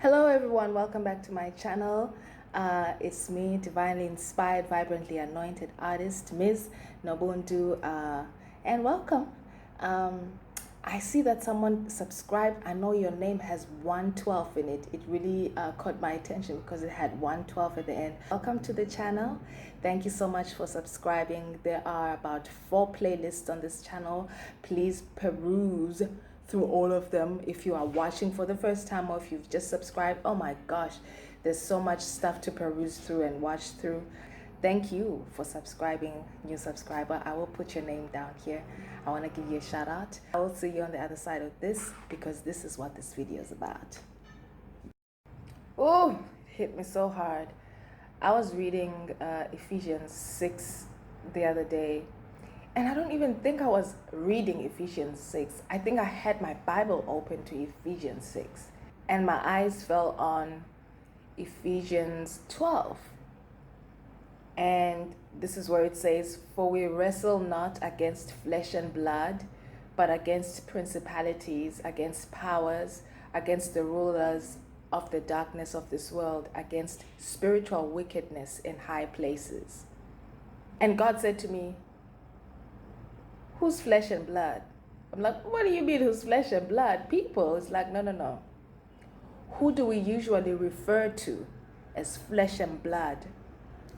Hello everyone, welcome back to my channel. It's me, divinely inspired, vibrantly anointed artist, MsNoBuntu, and welcome. I see that someone subscribed. I know your name has 112 in it. It really caught my attention because it had 112 at the end. Welcome to the channel. Thank you so much for subscribing. There are about 4 playlists on this channel. Please peruse through all of them. If you are watching for the first time or if you've just subscribed, oh my gosh, there's so much stuff to peruse through and watch through. Thank you for subscribing, new subscriber. I will put your name down here. I want to give you a shout out. I will see you on the other side of this because this is what this video is about. Oh, it hit me so hard. I was reading Ephesians 6 the other day. And I don't even think I was reading Ephesians 6. I think I had my Bible open to Ephesians 6. And my eyes fell on Ephesians 12. And this is where it says, "For we wrestle not against flesh and blood, but against principalities, against powers, against the rulers of the darkness of this world, against spiritual wickedness in high places." And God said to me, "Who's flesh and blood?" I'm like, "What do you mean who's flesh and blood? People." It's like, no. Who do we usually refer to as flesh and blood?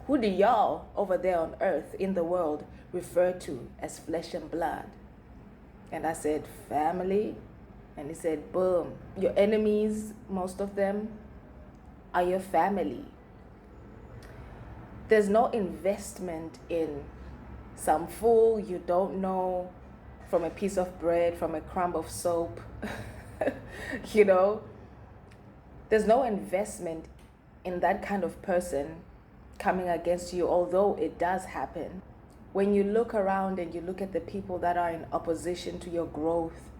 Who do y'all over there on earth in the world refer to as flesh and blood? And I said, family. And he said, boom. Your enemies, most of them, are your family. There's no investment in some fool you don't know, from a piece of bread, from a crumb of soap. There's no investment in that kind of person coming against you, although it does happen. When you look around and you look at the people that are in opposition to your growth,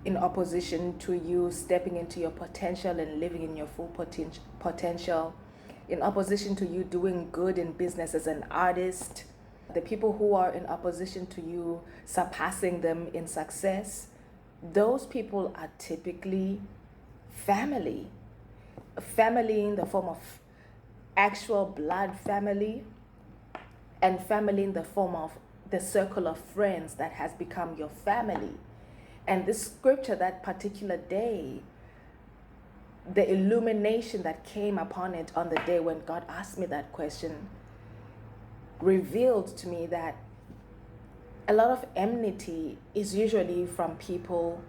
in opposition to you stepping into your potential and living in your full potential, in opposition to you doing good in business as an artist, the people who are in opposition to you surpassing them in success, those people are typically family. Family in the form of actual blood family, and family in the form of the circle of friends that has become your family. And this scripture, that particular day, the illumination that came upon it on the day when God asked me that question, revealed to me that a lot of enmity is usually from people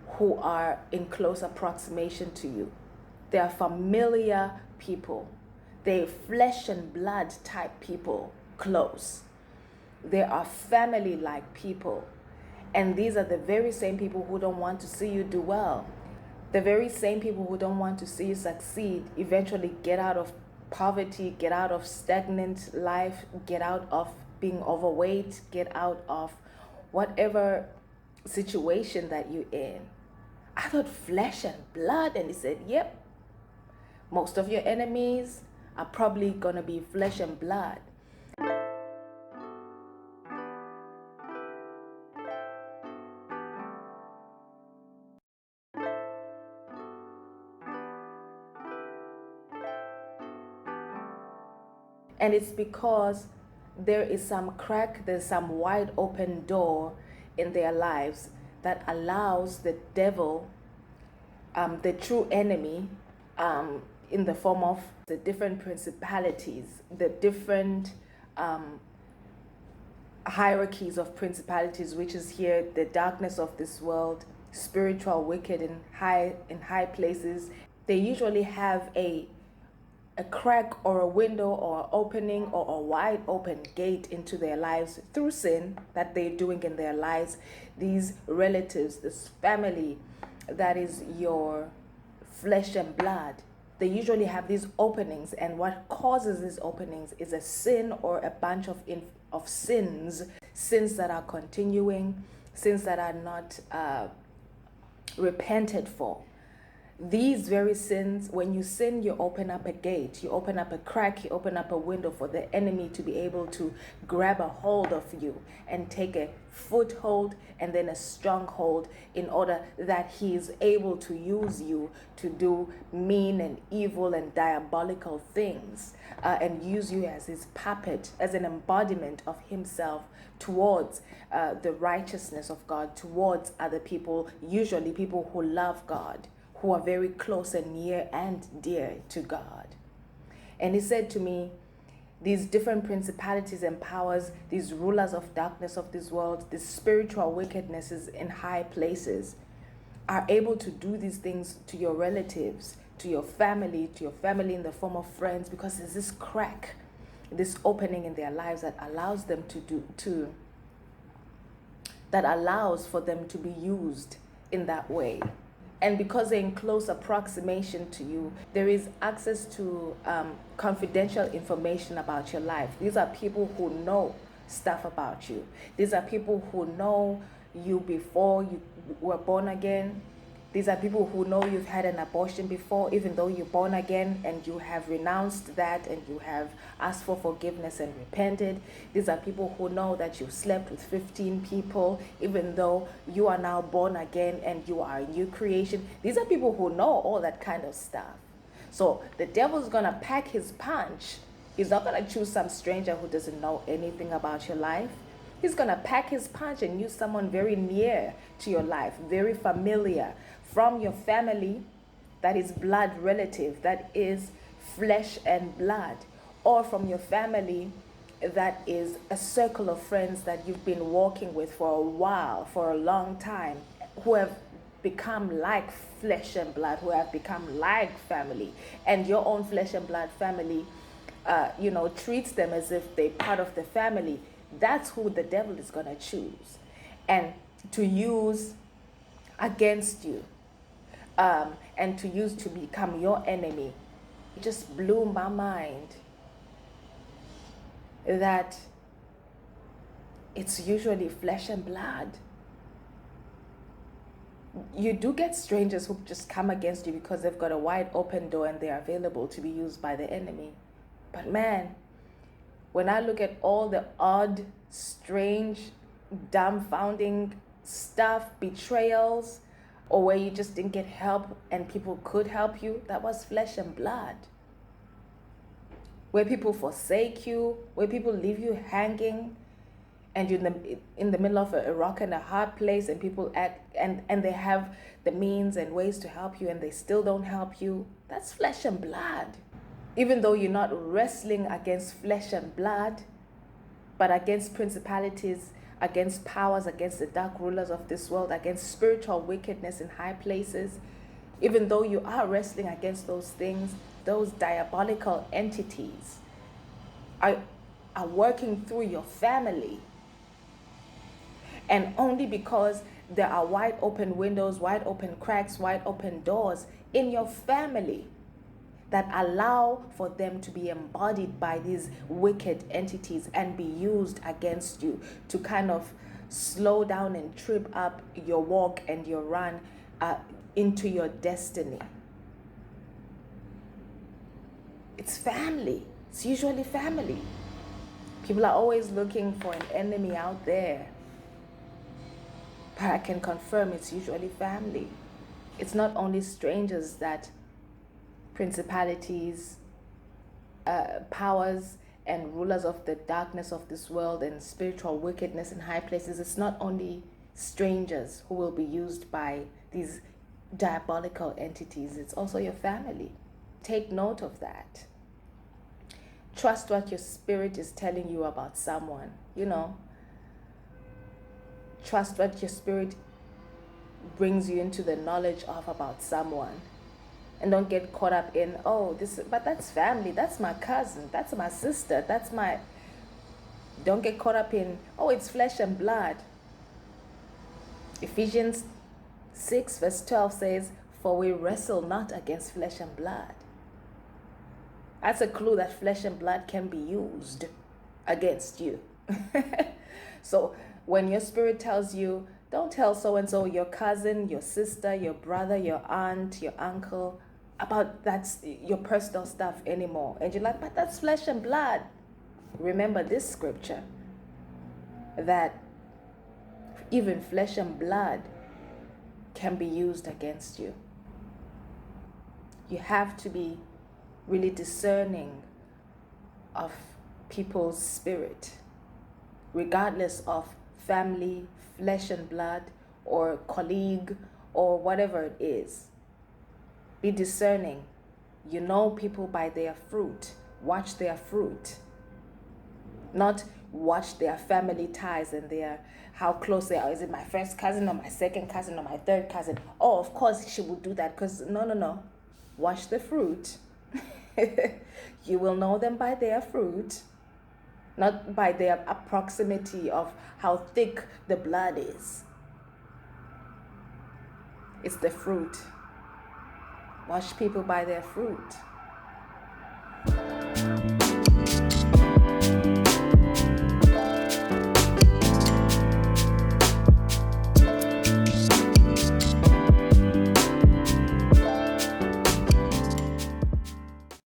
who are in close approximation to you. They are familiar people. They're flesh and blood type people, close. They are family-like people. And these are the very same people who don't want to see you do well. The very same people who don't want to see you succeed, eventually get out of poverty, get out of stagnant life, get out of being overweight, get out of whatever situation that you're in. I thought flesh and blood, and he said, yep, most of your enemies are probably gonna be flesh and blood. And it's because there is some crack, there's some wide open door in their lives that allows the devil, the true enemy, in the form of the different principalities, the different hierarchies of principalities, which is here the darkness of this world, spiritual wicked in high places. They usually have a crack or a window or opening or a wide open gate into their lives through sin that they're doing in their lives. These relatives, this family that is your flesh and blood, they usually have these openings, and what causes these openings is a sin or a bunch of sins that are continuing, sins that are not repented for. These very sins, when you sin, you open up a gate, you open up a crack, you open up a window for the enemy to be able to grab a hold of you and take a foothold and then a stronghold, in order that he is able to use you to do mean and evil and diabolical things, and use you as his puppet, as an embodiment of himself towards the righteousness of God, towards other people, usually people who love God, who are very close and near and dear to God. And he said to me, these different principalities and powers, these rulers of darkness of this world, these spiritual wickednesses in high places, are able to do these things to your relatives, to your family in the form of friends, because there's this crack, this opening in their lives that allows them that allows for them to be used in that way. And because they're in close approximation to you, there is access to confidential information about your life. These are people who know stuff about you. These are people who know you before you were born again. These are people who know you've had an abortion before, even though you're born again, and you have renounced that and you have asked for forgiveness and repented. These are people who know that you slept with 15 people, even though you are now born again and you are a new creation. These are people who know all that kind of stuff. So the devil's going to pack his punch. He's not going to choose some stranger who doesn't know anything about your life. He's going to pack his punch and use someone very near to your life, very familiar, from your family, that is blood relative, that is flesh and blood, or from your family that is a circle of friends that you've been walking with for a while, for a long time, who have become like flesh and blood, who have become like family, and your own flesh and blood family treats them as if they're part of the family. That's who the devil is going to choose and to use against you, and to use to become your enemy. It just blew my mind that it's usually flesh and blood. You do get strangers who just come against you because they've got a wide open door and they're available to be used by the enemy. But man, when I look at all the odd, strange, dumbfounding stuff, betrayals, or where you just didn't get help and people could help you, that was flesh and blood. Where people forsake you, where people leave you hanging, and you're in the middle of a rock and a hard place, and people act and they have the means and ways to help you and they still don't help you. That's flesh and blood. Even though you're not wrestling against flesh and blood, but against principalities, against powers, against the dark rulers of this world, against spiritual wickedness in high places, even though you are wrestling against those things, those diabolical entities are working through your family. And only because there are wide open windows, wide open cracks, wide open doors in your family that allow for them to be embodied by these wicked entities and be used against you to kind of slow down and trip up your walk and your run into your destiny. It's family. It's usually family. People are always looking for an enemy out there. But I can confirm it's usually family. It's not only strangers that principalities, powers, and rulers of the darkness of this world and spiritual wickedness in high places. It's not only strangers who will be used by these diabolical entities. It's also your family. Take note of that. Trust what your spirit is telling you about someone, Trust what your spirit brings you into the knowledge of about someone. And don't get caught up in, but that's family, that's my cousin, that's my sister, don't get caught up in, it's flesh and blood. Ephesians 6 verse 12 says, for we wrestle not against flesh and blood. That's a clue that flesh and blood can be used against you. So when your spirit tells you, Don't tell so and so, your cousin, your sister, your brother, your aunt, your uncle, about that's your personal stuff anymore. And you're like, but that's flesh and blood. Remember this scripture, that even flesh and blood can be used against you. You have to be really discerning of people's spirit, regardless of family, flesh and blood, or colleague, or whatever it is. Be discerning. You know people by their fruit. Watch their fruit. Not watch their family ties and their how close they are. Is it my first cousin or my second cousin or my third cousin? Oh, of course she would do that, because no. Watch the fruit. You will know them by their fruit, not by their proximity of how thick the blood is. It's the fruit. Watch people by their fruit.